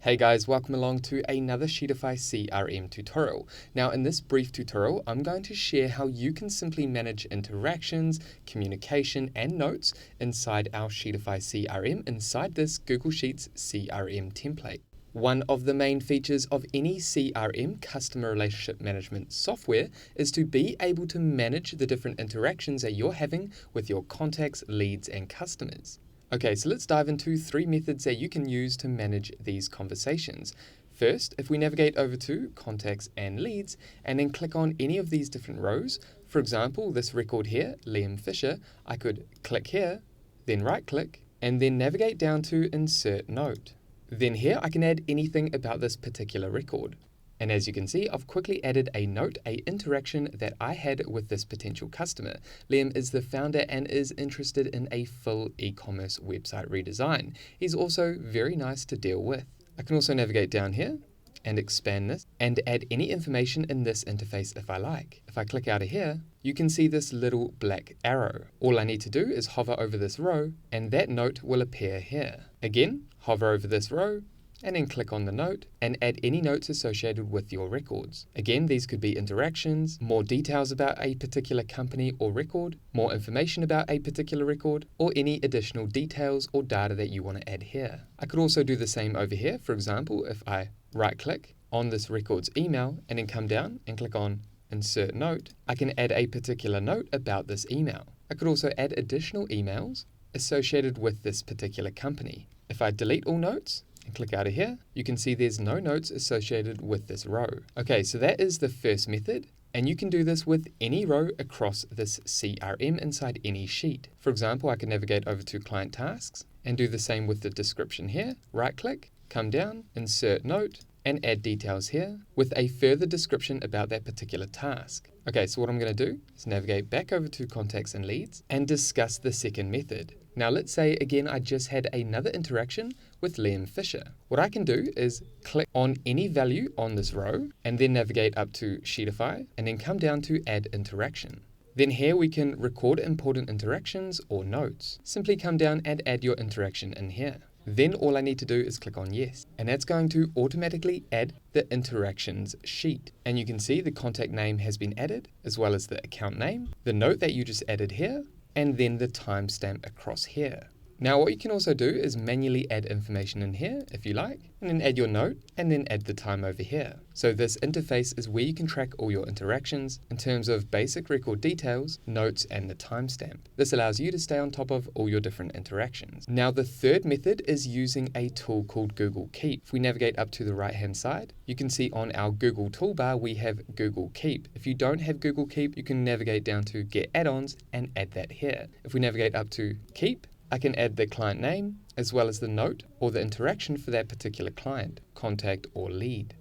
Hey guys, welcome along to another Sheetify CRM tutorial. Now in this brief tutorial, I'm going to share how you can simply manage interactions, communication, and notes inside our Sheetify CRM inside this Google Sheets CRM template. One of the main features of any CRM, customer relationship management software, is to be able to manage the different interactions that you're having with your contacts, leads, and customers. Okay, so let's dive into 3 methods that you can use to manage these conversations. First, if we navigate over to Contacts and Leads, and then click on any of these different rows, for example, this record here, Liam Fisher, I could click here, then right-click, and then navigate down to Insert Note. Then here I can add anything about this particular record. And as you can see, I've quickly added a note, an interaction that I had with this potential customer. Liam is the founder and is interested in a full e-commerce website redesign. He's also very nice to deal with. I can also navigate down here and expand this and add any information in this interface if I like. If I click out of here, you can see this little black arrow. All I need to do is hover over this row and that note will appear here. Again, hover over this row, and then click on the note and add any notes associated with your records. Again, these could be interactions, more details about a particular company or record, more information about a particular record, or any additional details or data that you want to add here. I could also do the same over here. For example, if I right-click on this record's email and then come down and click on Insert Note, I can add a particular note about this email. I could also add additional emails associated with this particular company. If I delete all notes, and click out of here, you can see there's no notes associated with this row. Okay, so that is the first method, and you can do this with any row across this CRM inside any sheet. For example, I can navigate over to Client Tasks and do the same with the description here. Right-click, come down, Insert Note, and add details here with a further description about that particular task. Okay, so what I'm going to do is navigate back over to Contacts and Leads and discuss the second method. Now let's say again I just had another interaction with Liam Fisher. What I can do is click on any value on this row and then navigate up to Sheetify and then come down to Add Interaction. Then here we can record important interactions or notes. Simply come down and add your interaction in here. Then all I need to do is click on Yes, and that's going to automatically add the interactions sheet. And you can see the contact name has been added, as well as the account name, the note that you just added here, and then the timestamp across here. Now what you can also do is manually add information in here if you like, and then add your note and then add the time over here. So this interface is where you can track all your interactions in terms of basic record details, notes, and the timestamp. This allows you to stay on top of all your different interactions. Now the third method is using a tool called Google Keep. If we navigate up to the right hand side, you can see on our Google toolbar we have Google Keep. If you don't have Google Keep, you can navigate down to Get Add-ons and add that here. If we navigate up to Keep, I can add the client name as well as the note or the interaction for that particular client, contact, or lead.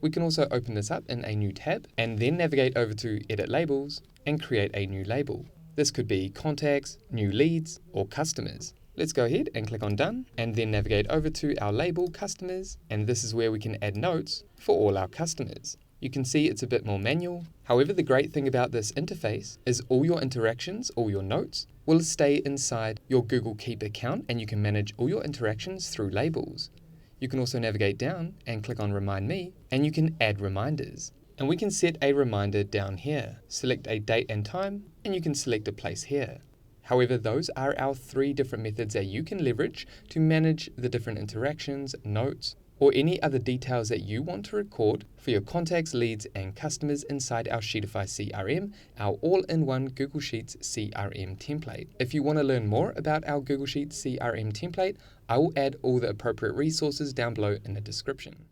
We can also open this up in a new tab and then navigate over to Edit Labels and create a new label. This could be contacts, new leads, or customers. Let's go ahead and click on Done and then navigate over to our label Customers, and this is where we can add notes for all our customers. You can see it's a bit more manual. However, the great thing about this interface is all your interactions, all your notes, will stay inside your Google Keep account and you can manage all your interactions through labels. You can also navigate down and click on Remind Me and you can add reminders. And we can set a reminder down here. Select a date and time and you can select a place here. However, those are our 3 different methods that you can leverage to manage the different interactions, notes, or any other details that you want to record for your contacts, leads, and customers inside our Sheetify CRM, our all-in-one Google Sheets CRM template. If you want to learn more about our Google Sheets CRM template, I will add all the appropriate resources down below in the description.